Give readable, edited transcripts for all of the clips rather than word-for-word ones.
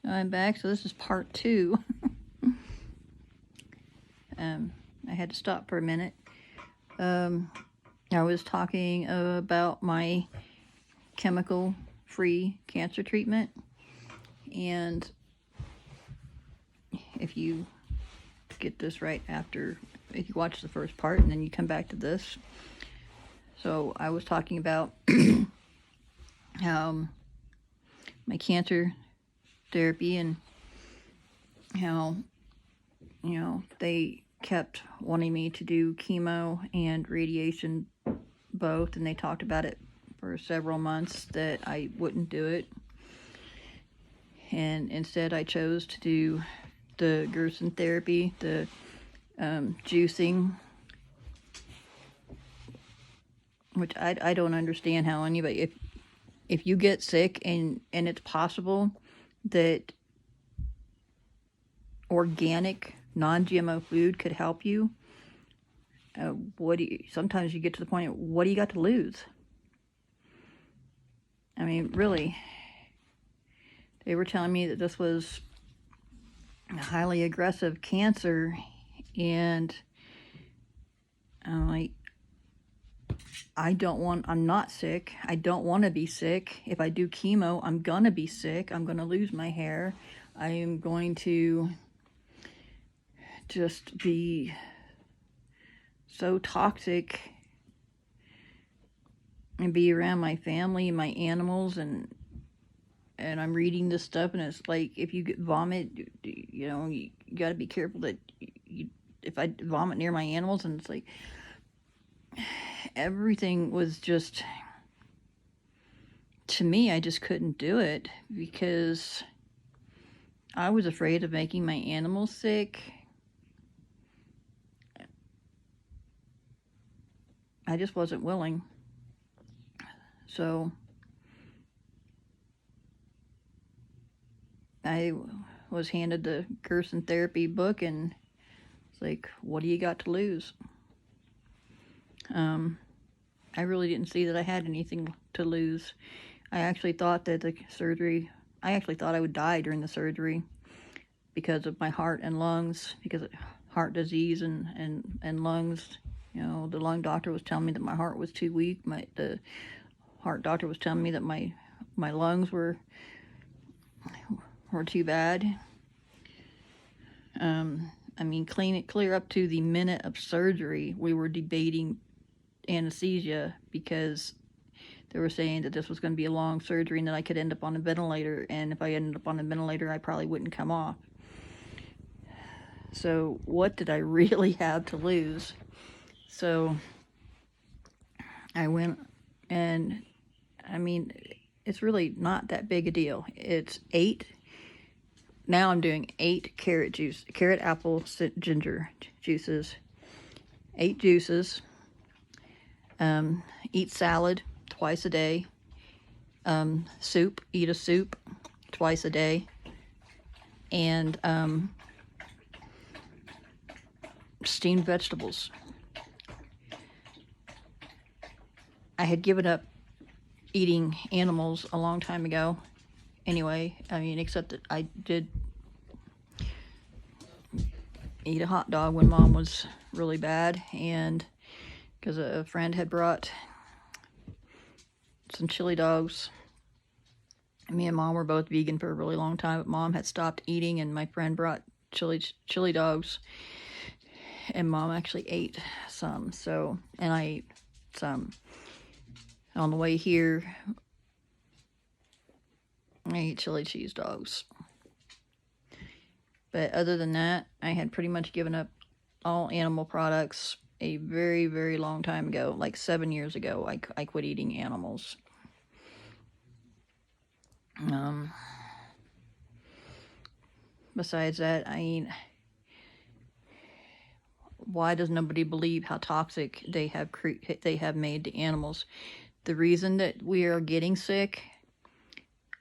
I'm back, so this is part 2. I had to stop for a minute. I was talking about my chemical-free cancer treatment, and if you get this right after, if you watch the first part and then you come back to this. So I was talking about how my cancer therapy and how, they kept wanting me to do chemo and radiation both, and they talked about it for several months that I wouldn't do it. And instead I chose to do the Gerson therapy, the juicing, which I don't understand how anybody, if you get sick and it's possible that organic non-GMO food could help you, sometimes you get to the point of, what do you got to lose? I mean, really, they were telling me that this was a highly aggressive cancer, and I'm like, I'm not sick. I don't want to be sick. If I do chemo, I'm going to be sick. I'm going to lose my hair. I am going to just be so toxic and be around my family, my animals, and I'm reading this stuff, and it's like, if you get vomit, you got to be careful that if I vomit near my animals, and it's like, everything was just, to me, I just couldn't do it because I was afraid of making my animals sick. I just wasn't willing. So I was handed the Gerson therapy book, and it's like, what do you got to lose? I really didn't see that I had anything to lose. I actually thought that I thought I would die during the surgery because of my heart and lungs, because of heart disease and lungs. The lung doctor was telling me that my heart was too weak. The heart doctor was telling me that my lungs were too bad. I mean, clear up to the minute of surgery, we were debating anesthesia because they were saying that this was going to be a long surgery and that I could end up on a ventilator, and if I ended up on a ventilator, I probably wouldn't come off. So what did I really have to lose? So I went, and I mean, it's really not that big a deal. It's 8. Now I'm doing 8 carrot, apple, ginger juices. 8 juices. Eat salad twice a day. Eat a soup twice a day. And steamed vegetables. I had given up eating animals a long time ago. Anyway, I mean, except that I did eat a hot dog when Mom was really bad, and because a friend had brought some chili dogs. Me and Mom were both vegan for a really long time, but Mom had stopped eating, and my friend brought chili dogs, and Mom actually ate some. So, and I ate some. On the way here, I ate chili cheese dogs. But other than that, I had pretty much given up all animal products a very, very long time ago. Like 7 years ago, I quit eating animals. Besides that, I mean, why does nobody believe how toxic they have made the animals? The reason that we are getting sick,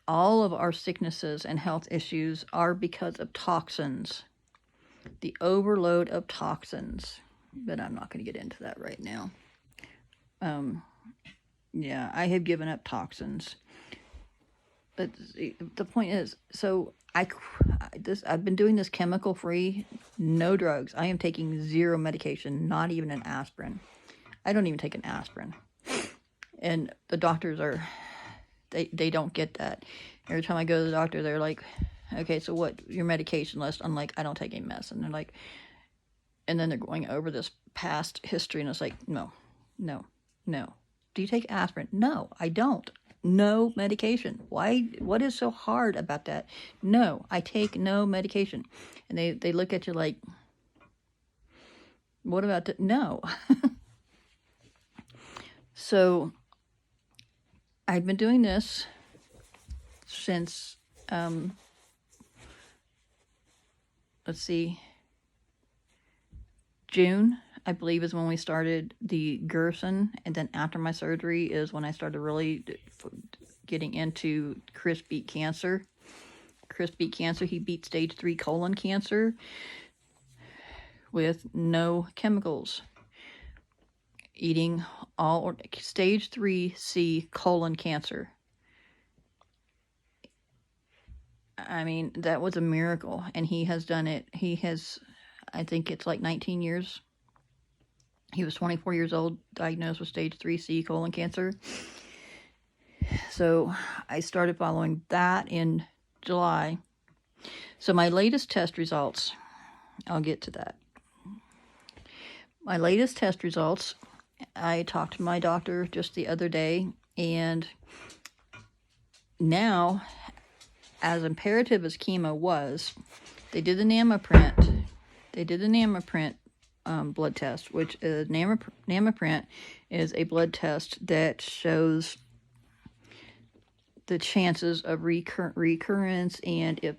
all of our sicknesses and health issues, are because of toxins. The overload of toxins. But I'm not going to get into that right now. Yeah, I have given up toxins. but the point is, so I've been doing this chemical free, no drugs. I am taking zero medication, not even an aspirin. I don't even take an aspirin. And the doctors they don't get that. Every time I go to the doctor, they're like, okay, so what, your medication list? I'm like, I don't take any medicine. They're like, and then they're going over this past history, and it's like, no. Do you take aspirin? No, I don't. No medication. Why? What is so hard about that? No, I take no medication. And they look at you like, what about the, no. So I've been doing this since, let's see, June, I believe, is when we started the Gerson, and then after my surgery is when I started really getting into Chris beat cancer. Chris beat cancer. He beat stage 3 colon cancer with no chemicals. Eating all stage 3C colon cancer. I mean, that was a miracle, and he has done it. He has, I think it's like 19 years. He was 24 years old, diagnosed with stage 3C colon cancer. So I started following that in July. So my latest test results, I'll get to that. My latest test results, I talked to my doctor just the other day, and now, as imperative as chemo was, they did the NAMA print. Blood test, which is NAMA print is a blood test that shows the chances of recurrence, and if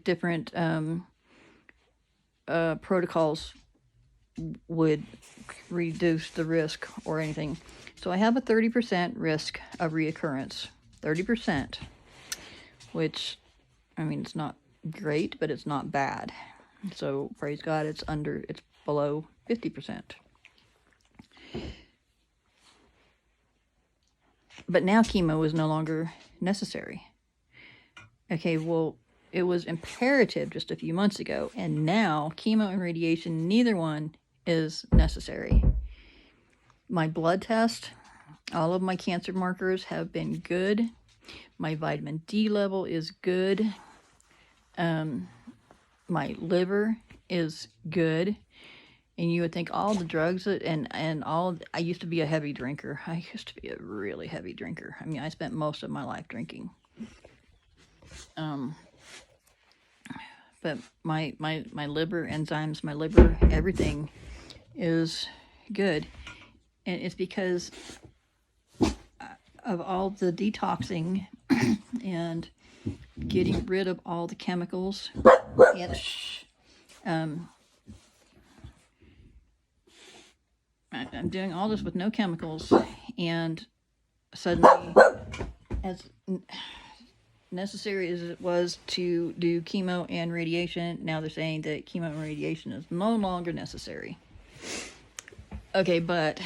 different protocols would reduce the risk or anything. So I have a 30% risk of reoccurrence. 30%, which, I mean, it's not great, but it's not bad. So praise God, it's below 50%. But now chemo is no longer necessary. Okay, well, it was imperative just a few months ago, and now chemo and radiation, neither one is necessary. My blood test, all of my cancer markers have been good. My vitamin D level is good. My liver is good. And you would think all the drugs I used to be a heavy drinker. I used to be a really heavy drinker. I mean, I spent most of my life drinking. But my liver enzymes, my liver, everything is good. And it's because of all the detoxing and getting rid of all the chemicals. And, I'm doing all this with no chemicals, and suddenly, as necessary as it was to do chemo and radiation, now they're saying that chemo and radiation is no longer necessary. Okay, but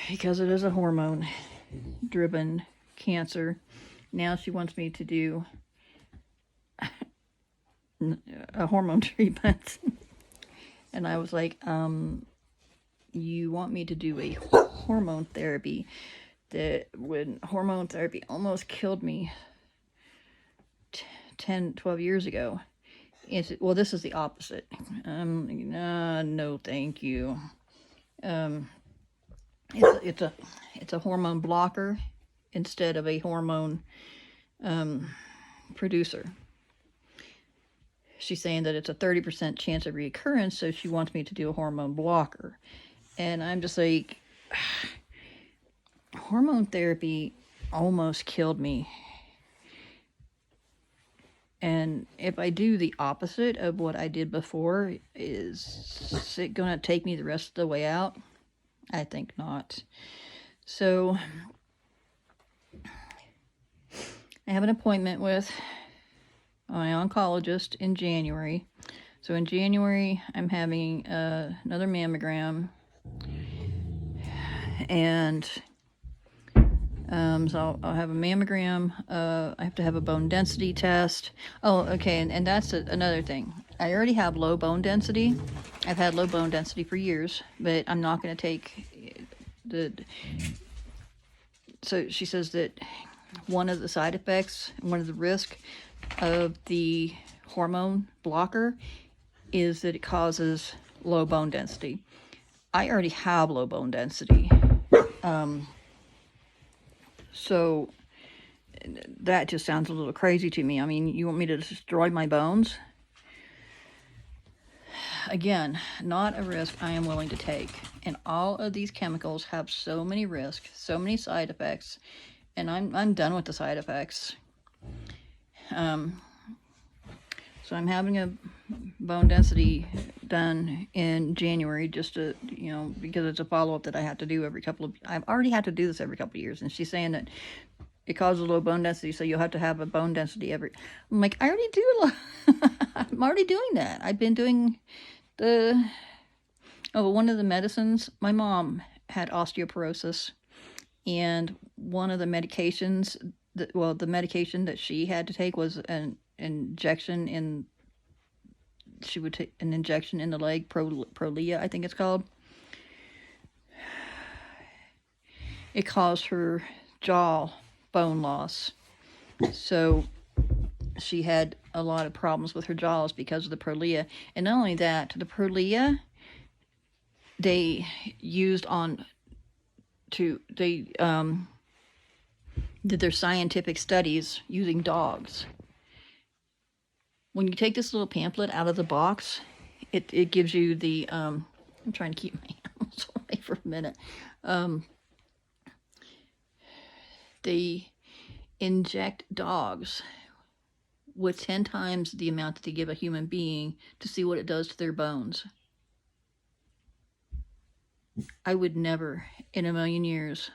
because it is a hormone-driven cancer, now she wants me to do a hormone treatment. And I was like, you want me to do a hormone therapy when hormone therapy almost killed me 12 years ago. Well, this is the opposite. No, thank you. It's a hormone blocker instead of a hormone producer. She's saying that it's a 30% chance of reoccurrence, so she wants me to do a hormone blocker. And I'm just like, hormone therapy almost killed me. And if I do the opposite of what I did before, is it going to take me the rest of the way out? I think not. So I have an appointment with my oncologist in January. So in January, I'm having another mammogram, and So I'll have a mammogram. I have to have a bone density test. Oh, okay, and that's another thing. I already have low bone density. I've had low bone density for years, but I'm not going to take the. So she says that one of the side effects, one of the risks of the hormone blocker is that it causes low bone density. I already have low bone density. So that just sounds a little crazy to me. I mean, you want me to destroy my bones? Again, not a risk I am willing to take. And all of these chemicals have so many risks, so many side effects, and I'm done with the side effects. So I'm having a bone density done in January, just to, because it's a follow-up that I have to do I've already had to do this every couple of years, and she's saying that it causes low bone density, so you'll have to have a bone density every. I'm like, I already do. I'm already doing that. I've been doing one of the medicines. My mom had osteoporosis, and one of the medications the medication that she had to take was an injection in. She would take an injection in the leg, Prolia, I think it's called. It caused her jaw bone loss. So she had a lot of problems with her jaws because of the Prolia. And not only that, the Prolia they used they did their scientific studies using dogs. When you take this little pamphlet out of the box, it gives you the I'm trying to keep my animals away for a minute. They inject dogs with 10 times the amount that they give a human being to see what it does to their bones. I would never in a million years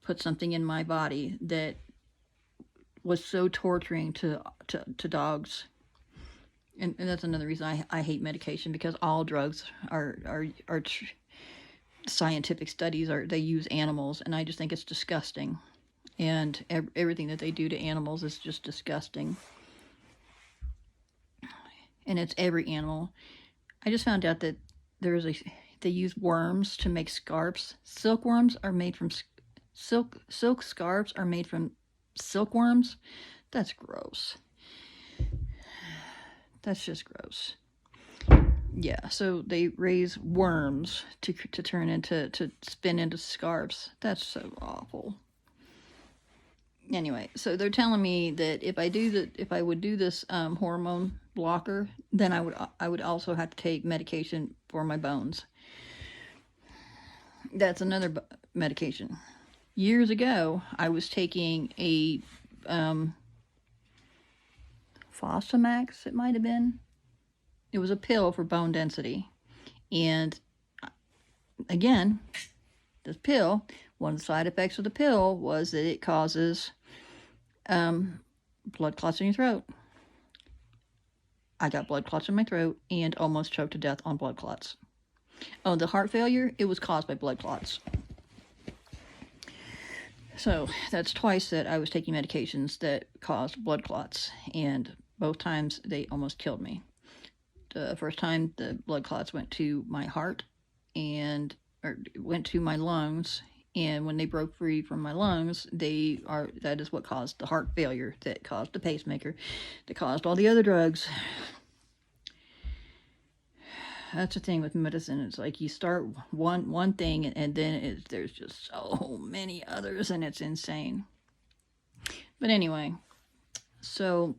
put something in my body that was so torturing to dogs. And that's another reason I hate medication, because all drugs are scientific studies they use animals, and I just think it's disgusting. And everything that they do to animals is just disgusting. And it's every animal. I just found out that they use worms to make scarves. Silkworms are made from silk scarves are made from silkworms. That's gross. That's just gross. Yeah, so they raise worms to turn into to spin into scarves. That's so awful. Anyway, so they're telling me that if I would do this hormone blocker, then I would also have to take medication for my bones. That's another medication. Years ago, I was taking a Fosamax, it might have been. It was a pill for bone density. And again, this pill, one of the side effects of the pill was that it causes blood clots in your throat. I got blood clots in my throat and almost choked to death on blood clots. Oh, the heart failure, it was caused by blood clots. So that's twice that I was taking medications that caused blood clots, and both times they almost killed me. The first time the blood clots went to my heart or went to my lungs, and when they broke free from my lungs, that is what caused the heart failure, that caused the pacemaker, that caused all the other drugs. That's the thing with medicine. It's like you start one thing, and then there's just so many others, and it's insane. But anyway, so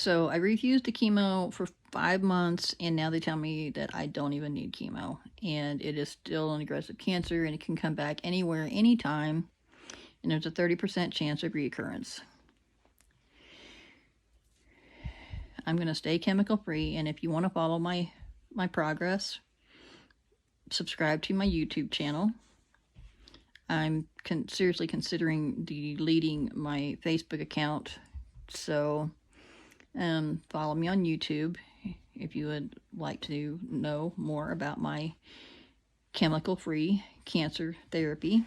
I refused the chemo for 5 months, and now they tell me that I don't even need chemo, and it is still an aggressive cancer, and it can come back anywhere, anytime, and there's a 30% chance of reoccurrence. I'm going to stay chemical free, and if you want to follow my progress, subscribe to my YouTube channel. I'm seriously considering deleting my Facebook account, so follow me on YouTube if you would like to know more about my chemical-free cancer therapy.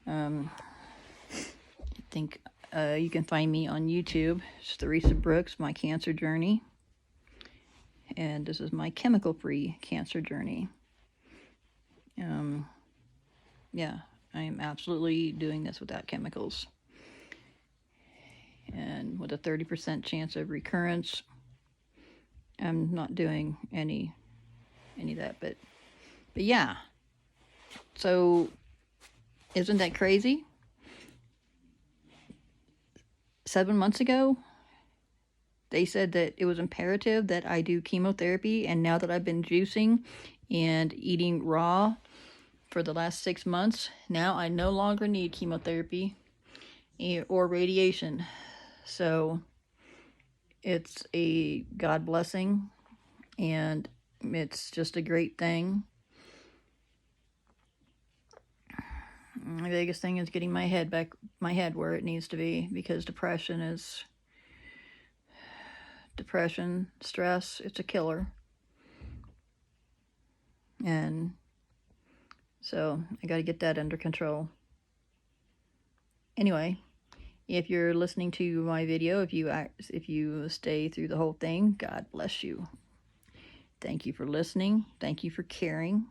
I think you can find me on YouTube. It's Theresa Brooks, My Cancer Journey. And this is my chemical-free cancer journey. Yeah, I'm absolutely doing this without chemicals. And with a 30% chance of recurrence, I'm not doing any of that, but yeah. So, isn't that crazy? 7 months ago, they said that it was imperative that I do chemotherapy, and now that I've been juicing and eating raw for the last 6 months, now I no longer need chemotherapy or radiation. So it's a God blessing, and it's just a great thing. The biggest thing is getting my head where it needs to be, because depression, stress, it's a killer. And so I got to get that under control. Anyway, if you're listening to my video, if you stay through the whole thing, God bless you. Thank you for listening. Thank you for caring.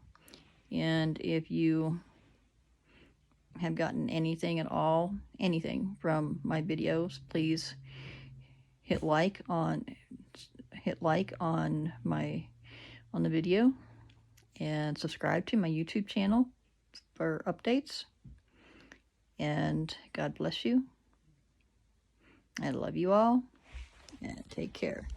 And if you have gotten anything at all, anything from my videos, please hit like on the video, and subscribe to my YouTube channel for updates. And God bless you. I love you all, and take care.